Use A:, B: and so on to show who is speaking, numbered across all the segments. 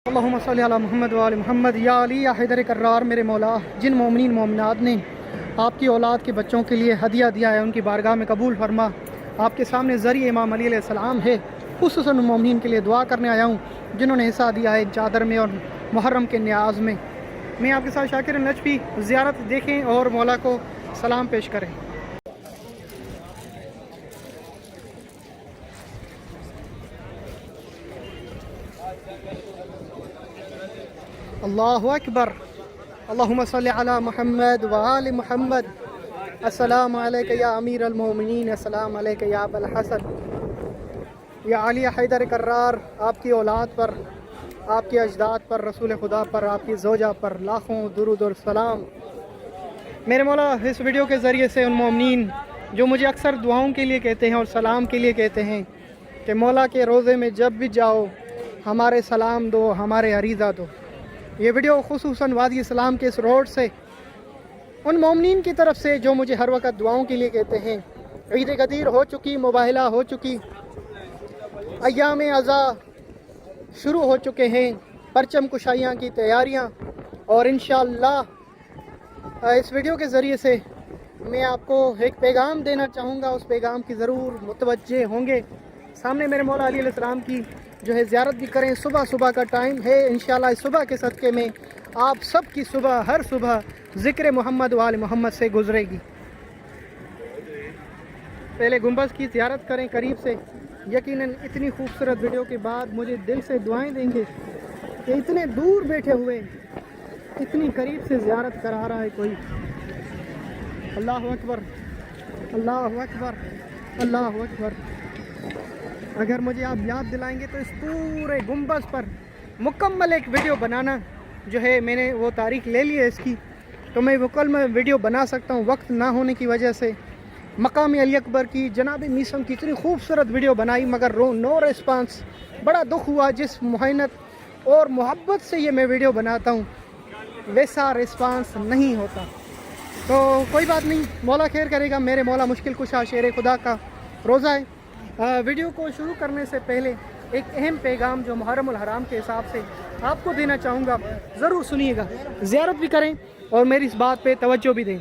A: اللہم صلی علی محمد وآل محمد یا علی یا حیدر کرار میرے مولا، جن مومنین مومنات نے آپ کی اولاد کے بچوں کے لیے ہدیہ دیا ہے ان کی بارگاہ میں قبول فرما۔ آپ کے سامنے ذریعہ امام علی علیہ السلام ہے، خصوصاً مومنین کے لیے دعا کرنے آیا ہوں جنہوں نے حصہ دیا ہے چادر میں اور محرم کے نیاز میں۔ میں آپ کے ساتھ شاکر نجفی زیارت دیکھیں اور مولا کو سلام پیش کریں۔ اللہ اکبر، اللہم صلی علی محمد وآل محمد۔ السلام علیکہ یا امیر المومنین، السلام علیکہ یا ابا الحسن، یا علی حیدر کرار۔ آپ کی اولاد پر، آپ کے اجداد پر، رسول خدا پر، آپ کی زوجہ پر لاکھوں درود اور سلام۔ میرے مولا اس ویڈیو کے ذریعے سے ان مومنین جو مجھے اکثر دعاؤں کے لیے کہتے ہیں اور سلام کے لیے کہتے ہیں کہ مولا کے روزے میں جب بھی جاؤ ہمارے سلام دو، ہمارے عریضہ دو۔ یہ ویڈیو خصوصاً وادی اسلام کے اس روڈ سے ان مومنین کی طرف سے جو مجھے ہر وقت دعاؤں کے لیے کہتے ہیں۔ عید غدیر ہو چکی، مباہلہ ہو چکی، ایام عزا شروع ہو چکے ہیں، پرچم کشائیاں کی تیاریاں، اور انشاءاللہ اس ویڈیو کے ذریعے سے میں آپ کو ایک پیغام دینا چاہوں گا، اس پیغام کی ضرور متوجہ ہوں گے۔ سامنے میرے مولا علی علیہ السلام کی جو ہے زیارت بھی کریں، صبح کا ٹائم ہے، انشاءاللہ اس صبح کے صدقے میں آپ سب کی صبح، ہر صبح ذکر محمد وآل محمد سے گزرے گی۔ پہلے گنبد کی زیارت کریں قریب سے، یقیناً اتنی خوبصورت ویڈیو کے بعد مجھے دل سے دعائیں دیں گے کہ اتنے دور بیٹھے ہوئے اتنی قریب سے زیارت کرا رہا ہے کوئی۔ اللہ اکبر، اللہ اکبر، اللہ اکبر۔ اگر مجھے آپ یاد دلائیں گے تو اس پورے گنبد پر مکمل ایک ویڈیو بنانا جو ہے، میں نے وہ تاریخ لے لی ہے اس کی، تو میں مکمل ویڈیو بنا سکتا ہوں، وقت نہ ہونے کی وجہ سے مقام علی اکبر کی، جناب میسم کی اتنی خوبصورت ویڈیو بنائی مگر نو ریسپانس۔ بڑا دکھ ہوا، جس محنت اور محبت سے یہ میں ویڈیو بناتا ہوں ویسا ریسپانس نہیں ہوتا۔ تو کوئی بات نہیں، مولا خیر کرے گا۔ میرے مولا مشکل کشا شیر خدا کا روزہ ہے۔ ویڈیو کو شروع کرنے سے پہلے ایک اہم پیغام جو محرم الحرام کے حساب سے آپ کو دینا چاہوں گا، ضرور سنیے گا، زیارت بھی کریں اور میری اس بات پہ توجہ بھی دیں۔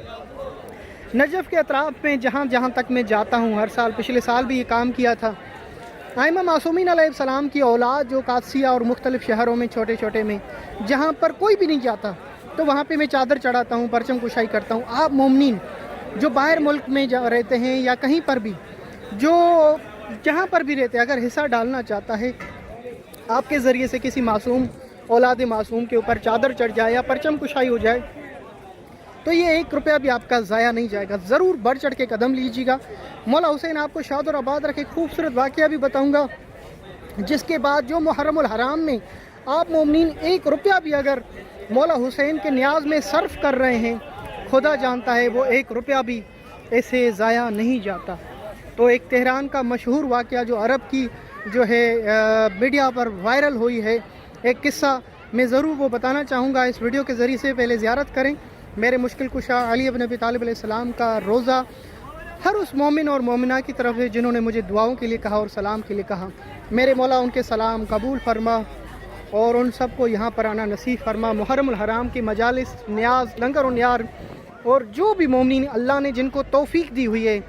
A: نجف کے اطراف میں جہاں جہاں تک میں جاتا ہوں، ہر سال، پچھلے سال بھی یہ کام کیا تھا، ائمہ معصومین علیہ السلام کی اولاد جو قادسیہ اور مختلف شہروں میں چھوٹے چھوٹے میں جہاں پر کوئی بھی نہیں جاتا، تو وہاں پہ میں چادر چڑھاتا ہوں، پرچم کشائی کرتا ہوں۔ آپ مومنین جو باہر ملک میں رہتے ہیں یا کہیں پر بھی، جو جہاں پر بھی رہتے ہیں، اگر حصہ ڈالنا چاہتا ہے آپ کے ذریعے سے کسی معصوم، اولاد معصوم کے اوپر چادر چڑھ جائے یا پرچم کشائی ہو جائے، تو یہ 1 روپیہ بھی آپ کا ضائع نہیں جائے گا۔ ضرور بڑھ چڑھ کے قدم لیجیے گا۔ مولا حسین آپ کو شاد اور آباد رکھے۔ خوبصورت واقعہ بھی بتاؤں گا جس کے بعد جو محرم الحرام میں آپ مومنین 1 روپیہ بھی اگر مولا حسین کے نیاز میں صرف کر رہے ہیں، خدا جانتا ہے وہ 1 روپیہ بھی ایسے ضائع نہیں جاتا۔ تو ایک تہران کا مشہور واقعہ جو عرب کی جو ہے میڈیا پر وائرل ہوئی ہے، ایک قصہ میں ضرور وہ بتانا چاہوں گا اس ویڈیو کے ذریعے سے۔ پہلے زیارت کریں میرے مشکل کشا علی بن ابی طالب علیہ السلام کا روزہ ہر اس مومن اور مومنہ کی طرف ہے جنہوں نے مجھے دعاؤں کے لیے کہا اور سلام کے لیے کہا۔ میرے مولا ان کے سلام قبول فرما اور ان سب کو یہاں پر آنا نصیب فرما۔ محرم الحرام کی مجالس، نیاز، لنگر و نیار، اور جو بھی مومنین اللہ نے جن کو توفیق دی ہوئی ہے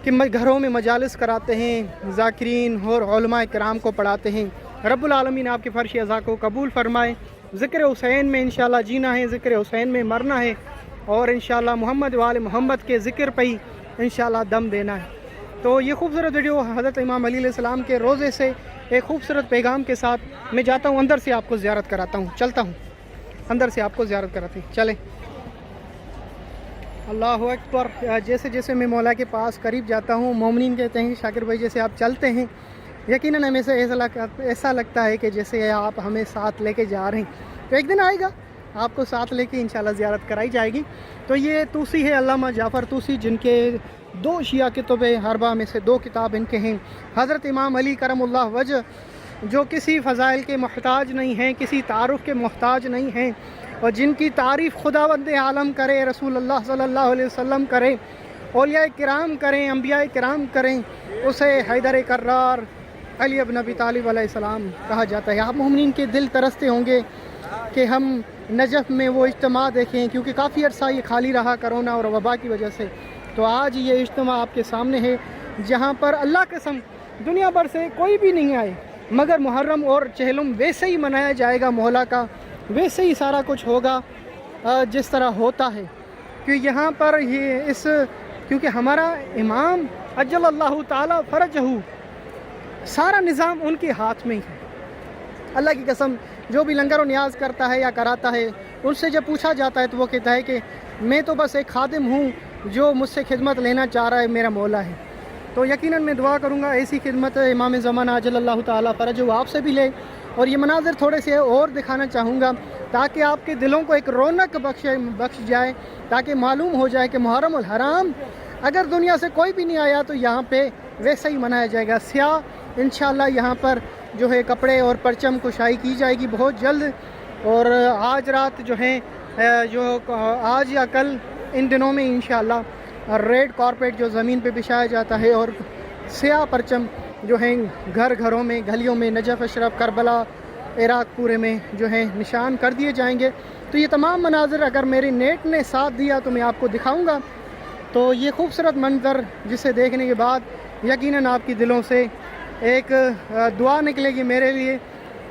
A: کہ گھروں میں مجالس کراتے ہیں، ذاکرین اور علماء کرام کو پڑھاتے ہیں، رب العالمین آپ کے فرش عزا کو قبول فرمائے۔ ذکر حسین میں انشاءاللہ جینا ہے، ذکر حسین میں مرنا ہے، اور انشاءاللہ محمد وآل محمد کے ذکر پہ ہی انشاءاللہ دم دینا ہے۔ تو یہ خوبصورت ویڈیو حضرت امام علی علیہ السلام کے روزے سے ایک خوبصورت پیغام کے ساتھ میں جاتا ہوں، اندر سے آپ کو زیارت کراتا ہوں، چلتا ہوں اندر سے آپ کو زیارت کراتے ہیں، چلیں۔ اللہ اکبر۔ جیسے جیسے میں مولا کے پاس قریب جاتا ہوں، مومنین کہتے ہیں کہ شاکر بھائی جیسے آپ چلتے ہیں، یقیناً ہمیں سے ایسا لگتا ہے کہ جیسے آپ ہمیں ساتھ لے کے جا رہے ہیں۔ تو ایک دن آئے گا آپ کو ساتھ لے کے انشاءاللہ زیارت کرائی جائے گی۔ تو یہ توسی ہے، علامہ جعفر توسی، جن کے 2 شیعہ کتب اربعہ میں سے 2 کتاب ان کے ہیں۔ حضرت امام علی کرم اللہ وجہ جو کسی فضائل کے محتاج نہیں ہیں، کسی تعارف کے محتاج نہیں ہیں، اور جن کی تعریف خداوند عالم کرے، رسول اللہ صلی اللہ علیہ وسلم کرے، اولیاء کرام کریں، انبیاء کرام کریں، اسے حیدر کرار علی ابن ابی طالب علیہ السلام کہا جاتا ہے۔ آپ مومنین کے دل ترستے ہوں گے کہ ہم نجف میں وہ اجتماع دیکھیں، کیونکہ کافی عرصہ یہ خالی رہا کرونا اور وبا کی وجہ سے۔ تو آج یہ اجتماع آپ کے سامنے ہے، جہاں پر اللہ قسم دنیا بھر سے کوئی بھی نہیں آئے، مگر محرم اور چہلم ویسے ہی منایا جائے گا مولا کا، ویسے ہی سارا کچھ ہوگا جس طرح ہوتا ہے۔ کہ یہاں پر کیونکہ ہمارا امام اجل اللہ تعالی فرجہ، سارا نظام ان کے ہاتھ میں ہی ہے۔ اللہ کی قسم جو بھی لنگر و نیاز کرتا ہے یا کراتا ہے، ان سے جب پوچھا جاتا ہے تو وہ کہتا ہے کہ میں تو بس ایک خادم ہوں جو مجھ سے خدمت لینا چاہ رہا ہے، میرا مولا ہے۔ تو یقیناً میں دعا کروں گا ایسی خدمت امام زمانہ اجل اللہ تعالیٰ فرجہ آپ سے بھی لے، اور یہ مناظر تھوڑے سے اور دکھانا چاہوں گا تاکہ آپ کے دلوں کو ایک رونق بخش جائے، تاکہ معلوم ہو جائے کہ محرم الحرام اگر دنیا سے کوئی بھی نہیں آیا تو یہاں پہ ویسا ہی منایا جائے گا۔ سیاہ انشاءاللہ یہاں پر جو ہے کپڑے اور پرچم کشائی کی جائے گی بہت جلد، اور آج رات جو ہے آج یا کل ان دنوں میں انشاءاللہ ریڈ کارپیٹ جو زمین پہ بچھایا جاتا ہے، اور سیاہ پرچم جو ہیں گھر گھروں میں، گلیوں میں، نجف اشرف، کربلا، عراق پورے میں جو ہے نشان کر دیے جائیں گے۔ تو یہ تمام مناظر اگر میری نیٹ نے ساتھ دیا تو میں آپ کو دکھاؤں گا۔ تو یہ خوبصورت منظر جسے دیکھنے کے بعد یقیناً آپ کی دلوں سے ایک دعا نکلے گی میرے لیے۔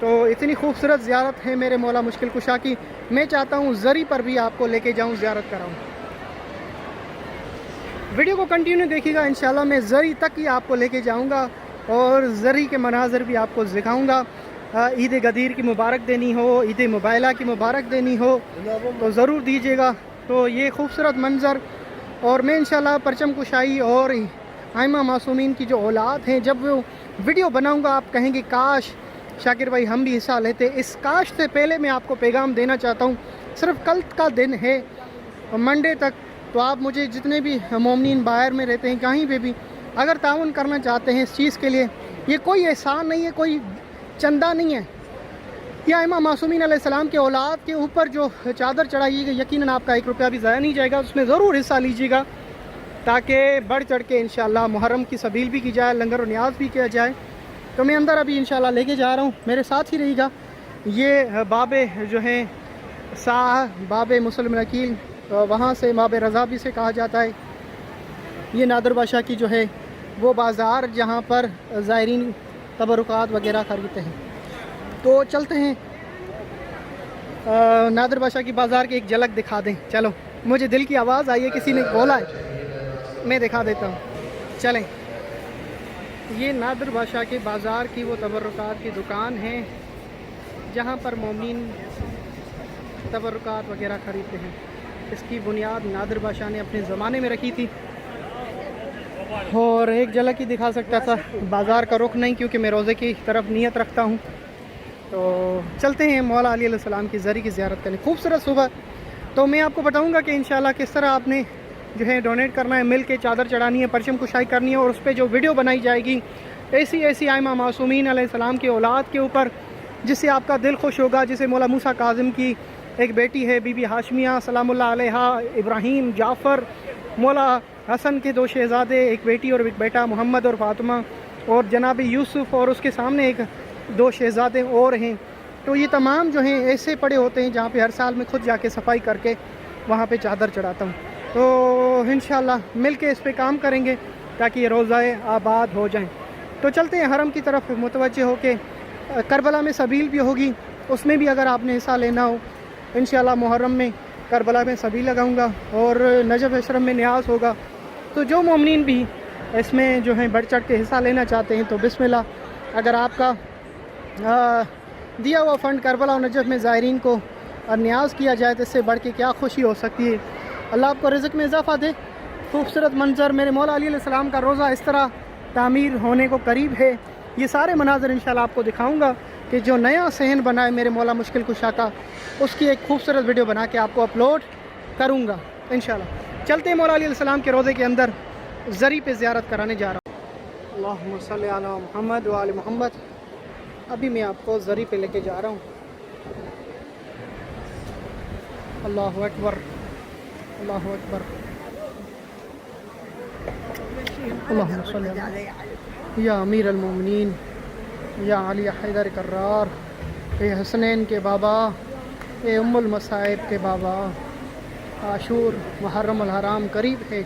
A: تو اتنی خوبصورت زیارت ہے میرے مولا مشکل کشا کی، میں چاہتا ہوں زری پر بھی آپ کو لے کے جاؤں، زیارت کراؤں۔ ویڈیو کو کنٹینیو دیکھیے گا، انشاءاللہ میں زری تک ہی آپ کو لے کے جاؤں گا اور زری کے مناظر بھی آپ کو دکھاؤں گا۔ عید غدیر کی مبارک دینی ہو، عید مبائلہ کی مبارک دینی ہو تو ضرور دیجیے گا۔ تو یہ خوبصورت منظر، اور میں انشاءاللہ پرچم کشائی اور ائمہ معصومین کی جو اولاد ہیں، جب وہ ویڈیو بناؤں گا آپ کہیں گے کاش شاکر بھائی ہم بھی حصہ لیتے۔ اس کاش سے پہلے میں آپ کو پیغام دینا چاہتا ہوں، صرف کل کا دن ہے منڈے تک، تو آپ مجھے جتنے بھی مومنین باہر میں رہتے ہیں کہیں پہ بھی اگر تعاون کرنا چاہتے ہیں اس چیز کے لیے، یہ کوئی احسان نہیں ہے، کوئی چندہ نہیں ہے، یہ ائمہ معصومین علیہ السلام کے اولاد کے اوپر جو چادر چڑھائیے گا، یقیناً آپ کا 1 روپیہ بھی ضائع نہیں جائے گا، اس میں ضرور حصہ لیجیے گا تاکہ بڑھ چڑھ کے انشاءاللہ محرم کی سبیل بھی کی جائے، لنگر و نیاز بھی کیا جائے۔ تو میں اندر ابھی انشاءاللہ لے کے جا رہا ہوں، میرے ساتھ ہی رہی گا۔ یہ باب جو ہیں باب مسلم نکیل، وہاں سے باب رضا بھی سے کہا جاتا ہے۔ یہ نادر بادشاہ کی جو ہے وہ بازار جہاں پر زائرین تبرکات وغیرہ خریدتے ہیں۔ تو چلتے ہیں نادر بادشاہ کی بازار کی ایک جھلک دکھا دیں۔ چلو، مجھے دل کی آواز آئی ہے، کسی نے بولا ہے، میں دکھا دیتا ہوں، چلیں۔ یہ نادر بادشاہ کے بازار کی وہ تبرکات کی دکان ہے جہاں پر مومنین تبرکات وغیرہ خریدتے ہیں۔ اس کی بنیاد نادر بادشاہ نے اپنے زمانے میں رکھی تھی، اور ایک جھلک ہی دکھا سکتا تھا، بازار کا رخ نہیں، کیونکہ میں روزے کی طرف نیت رکھتا ہوں۔ تو چلتے ہیں مولا علی علیہ السلام کی زری کی زیارت کرنے۔ خوبصورت صبح، تو میں آپ کو بتاؤں گا کہ انشاءاللہ کس طرح آپ نے جو ہے ڈونیٹ کرنا ہے، مل کے چادر چڑھانی ہے، پرچم کشائی کرنی ہے، اور اس پہ جو ویڈیو بنائی جائے گی ایسی ائمہ معصومین علیہ السلام کی اولاد کے اوپر، جس سے آپ کا دل خوش ہوگا، جسے مولا موسیٰ کاظم کی ایک بیٹی ہے بی بی ہاشمیہ سلام اللہ علیہا، ابراہیم، جعفر، مولا حسن کے 2 شہزادے، ایک بیٹی اور ایک بیٹا محمد اور فاطمہ، اور جناب یوسف، اور اس کے سامنے 2 شہزادے اور ہیں۔ تو یہ تمام جو ہیں ایسے پڑے ہوتے ہیں جہاں پہ ہر سال میں خود جا کے صفائی کر کے وہاں پہ چادر چڑھاتا ہوں۔ تو انشاءاللہ مل کے اس پہ کام کریں گے تاکہ یہ روضہ آباد ہو جائیں۔ تو چلتے ہیں حرم کی طرف متوجہ ہو کے، کربلا میں سبیل بھی ہوگی، اس میں بھی اگر آپ نے حصہ لینا ہو انشاءاللہ محرم میں کربلا میں سبیل لگاؤں گا، اور نجف اشرف میں نیاز ہوگا۔ تو جو مومنین بھی اس میں جو ہیں بڑھ چڑھ کے حصہ لینا چاہتے ہیں تو بسم اللہ، اگر آپ کا دیا ہوا فنڈ کربلا و نجف میں زائرین کو نیاز کیا جائے تو اس سے بڑھ کے کیا خوشی ہو سکتی ہے۔ اللہ آپ کو رزق میں اضافہ دے۔ خوبصورت منظر، میرے مولا علی علیہ السلام کا روزہ اس طرح تعمیر ہونے کو قریب ہے۔ یہ سارے مناظر انشاءاللہ آپ کو دکھاؤں گا کہ جو نیا صحن بنا ہے میرے مولا مشکل کشا کا، اس کی ایک خوبصورت ویڈیو بنا کے آپ کو اپلوڈ کروں گا انشاءاللہ۔ چلتے ہیں مولا علی علیہ السلام کے روضے کے اندر زری پہ زیارت کرانے جا رہا ہوں۔ اللہم صلی علی محمد و آل محمد۔ ابھی میں آپ کو زری پہ لے کے جا رہا ہوں۔ اللہ اکبر، اللہ اکبر، اللہم صلی علی یا امیر المومنین یا علی حیدر کرار، اے حسنین کے بابا، اے ام المصائب کے بابا، عاشور محرم الحرام قریب ہے۔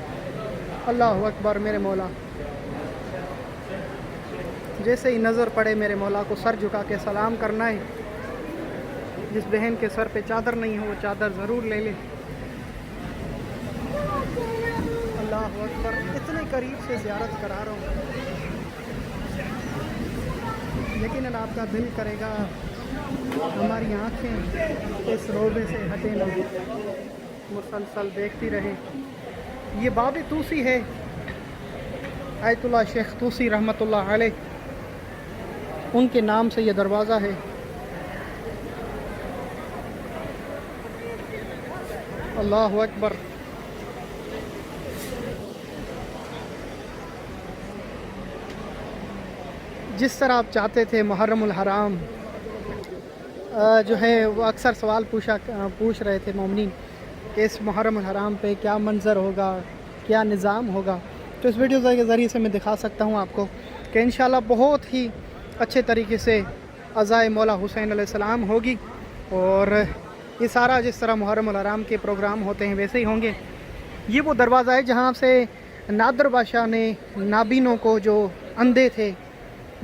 A: اللہ اکبر میرے مولا، جیسے ہی نظر پڑے میرے مولا کو سر جھکا کے سلام کرنا ہے۔ جس بہن کے سر پہ چادر نہیں ہو وہ چادر ضرور لے لے۔ اللہ اکبر، اتنے قریب سے زیارت کرا رہا ہوں، یقیناً آپ کا دل کرے گا ہماری آنکھیں اس روبے سے ہٹیں نہ، مسلسل دیکھتی رہے۔ یہ باب توسی ہے، آیت اللہ شیخ توسی رحمۃ اللہ علیہ، ان کے نام سے یہ دروازہ ہے۔ اللہ اکبر۔ جس طرح آپ چاہتے تھے محرم الحرام جو ہے، وہ اکثر سوال پوچھ رہے تھے مومنین کہ اس محرم الحرام پہ کیا منظر ہوگا، کیا نظام ہوگا، تو اس ویڈیو کے ذریعے سے میں دکھا سکتا ہوں آپ کو کہ انشاءاللہ بہت ہی اچھے طریقے سے عزائے مولا حسین علیہ السلام ہوگی، اور یہ سارا جس طرح محرم الحرام کے پروگرام ہوتے ہیں ویسے ہی ہوں گے۔ یہ وہ دروازہ ہے جہاں سے نادر بادشاہ نے نابینوں کو، جو اندھے تھے،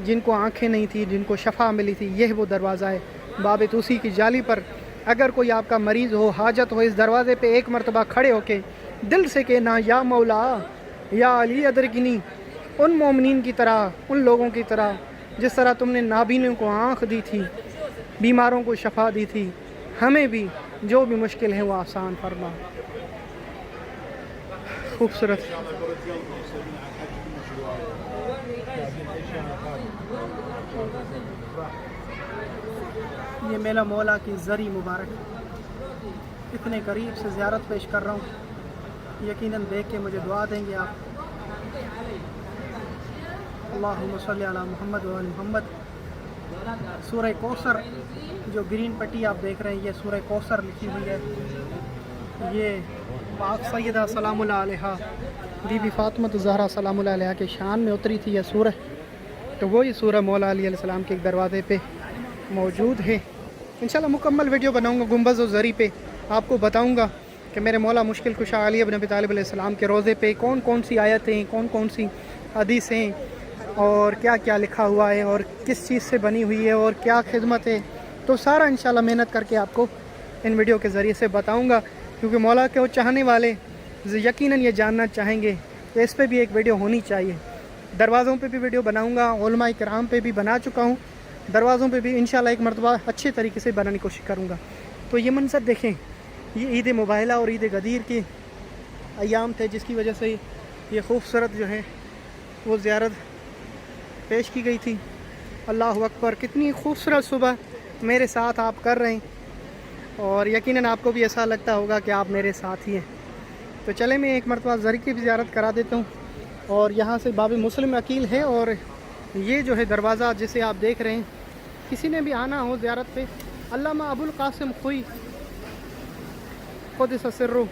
A: جن کو آنکھیں نہیں تھی، جن کو شفا ملی تھی، یہ وہ دروازہ ہے باب توسی کی جالی پر۔ اگر کوئی آپ کا مریض ہو، حاجت ہو، اس دروازے پہ ایک مرتبہ کھڑے ہو کے دل سے کہنا یا مولا یا علی ادرکنی، ان مومنین کی طرح، ان لوگوں کی طرح جس طرح تم نے نابینوں کو آنکھ دی تھی، بیماروں کو شفا دی تھی، ہمیں بھی جو بھی مشکل ہے وہ آسان فرما۔ خوبصورت یہ میلا مولا کی زری مبارک، اتنے قریب سے زیارت پیش کر رہا ہوں، یقیناً دیکھ کے مجھے دعا دیں گے آپ۔ اللہم صلی علی محمد و آل محمد۔ سورہ کوثر، جو گرین پٹی آپ دیکھ رہے ہیں، یہ سورہ کوثر لکھی ہوئی ہے۔ یہ پاک سیدہ سلام اللہ علیہا بی بی فاطمہ زہرا سلام اللہ علیہا کے شان میں اتری تھی یہ سورہ، تو وہی سورہ مولا علیہ السلام کے ایک دروازے پہ موجود ہے۔ انشاءاللہ مکمل ویڈیو بناؤں گا گنبد و زری پہ، آپ کو بتاؤں گا کہ میرے مولا مشکل کشا علی بن ابی طالب علیہ السلام کے روضے پہ کون کون سی آیتیں، کون کون سی حدیثیں، اور کیا کیا لکھا ہوا ہے، اور کس چیز سے بنی ہوئی ہے، اور کیا خدمت ہے، تو سارا انشاءاللہ محنت کر کے آپ کو ان ویڈیو کے ذریعے سے بتاؤں گا، کیونکہ مولا کے وہ چاہنے والے یقیناً یہ جاننا چاہیں گے کہ اس پہ بھی ایک ویڈیو ہونی چاہیے۔ دروازوں پہ بھی ویڈیو بناؤں گا، علماء کرام پہ بھی بنا چکا ہوں، دروازوں پہ بھی انشاءاللہ ایک مرتبہ اچھے طریقے سے بنانے کی کوشش کروں گا۔ تو یہ منظر دیکھیں، یہ عید مباہلہ اور عید غدیر کے ایام تھے، جس کی وجہ سے یہ خوبصورت جو ہے وہ زیارت پیش کی گئی تھی۔ اللہ اکبر، کتنی خوبصورت صبح میرے ساتھ آپ کر رہے ہیں، اور یقیناً آپ کو بھی ایسا لگتا ہوگا کہ آپ میرے ساتھ ہی ہیں۔ تو چلیں میں ایک مرتبہ زری کی بھی زیارت کرا دیتا ہوں، اور یہاں سے باب مسلم عقیل ہے، اور یہ جو ہے دروازہ جسے آپ دیکھ رہے ہیں، کسی نے بھی آنا ہو زیارت پہ، علامہ ابو القاسم خوئی قدس سرہ،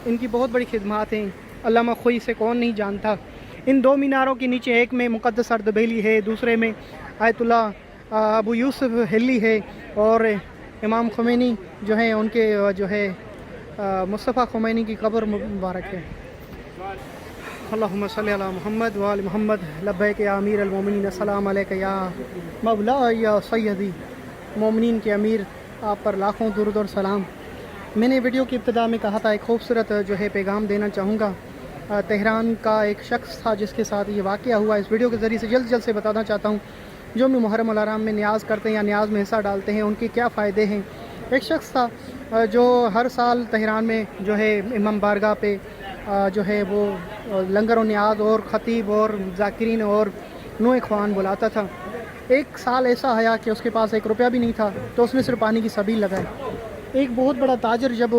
A: ان کی بہت بڑی خدمات ہیں۔ علامہ خوئی سے کون نہیں جانتا۔ ان دو میناروں کے نیچے ایک میں مقدس اردبیلی ہے، دوسرے میں آیت اللہ ابو یوسف ہلی ہے، اور امام خمینی جو ہیں ان کے جو ہے مصطفیٰ خمینی کی قبر مبارک ہے۔ اللہم صلی علی محمد و آل محمد۔ لبیک یا امیر المومنین، السلام علیک یا مولا یا سیدی۔ مومنین کے امیر، آپ پر لاکھوں درود اور سلام۔ میں نے ویڈیو کی ابتدا میں کہا تھا ایک خوبصورت جو ہے پیغام دینا چاہوں گا۔ تہران کا ایک شخص تھا جس کے ساتھ یہ واقعہ ہوا، اس ویڈیو کے ذریعے سے جلد سے بتانا چاہتا ہوں، جو بھی محرم الحرام میں نیاز کرتے ہیں یا نیاز میں حصہ ڈالتے ہیں، ان کے کیا فائدے ہیں۔ ایک شخص تھا جو ہر سال تہران میں جو ہے امام بارگاہ پہ جو ہے وہ لنگر و نیاز اور خطیب اور ذاکرین اور نوع خوان بلاتا تھا۔ ایک سال ایسا آیا کہ اس کے پاس 1 روپیہ بھی نہیں تھا، تو اس نے صرف پانی کی سبیل لگائی۔ ایک بہت بڑا تاجر جب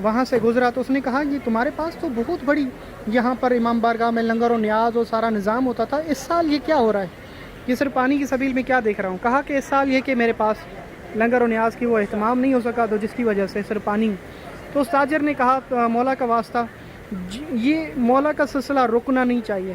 A: وہاں سے گزرا تو اس نے کہا یہ تمہارے پاس تو بہت بڑی یہاں پر امام بارگاہ میں لنگر و نیاز اور سارا نظام ہوتا تھا، اس سال یہ کیا ہو رہا ہے؟ یہ صرف پانی کی سبیل میں کیا دیکھ رہا ہوں؟ کہا کہ اس سال یہ کہ میرے پاس لنگر و نیاز کی وہ اہتمام نہیں ہو سکا، تو جس کی وجہ سے صرف پانی۔ تو اس تاجر نے کہا مولا کا واسطہ، یہ مولا کا سلسلہ رکنا نہیں چاہیے،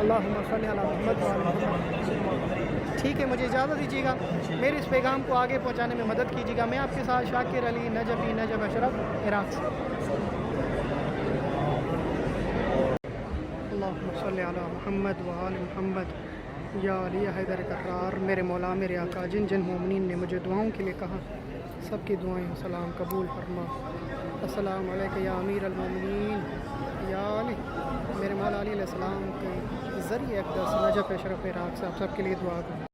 A: اللہم صلی علی محمد و علی محمد۔ ٹھیک ہے، مجھے اجازت دیجیے گا، میرے اس پیغام کو آگے پہنچانے میں مدد کیجیے گا۔ میں آپ کے ساتھ شاکر علی نجفی، نجف اشرف، عراق سے۔ اللہم صلی علی محمد و آل محمد یا علی حیدر کرار۔ میرے مولا، میرے آقا، جن جن مومنین نے مجھے دعاؤں کے لیے کہا، سب کی دعائیں سلام قبول فرما۔ السلام علیکم یا امیر المومنین یا علی۔ میرے مولا علی علیہ السلام کے ذریعے اقدس نجف اشرف عراق سے آپ سب کے لیے دعا کروں۔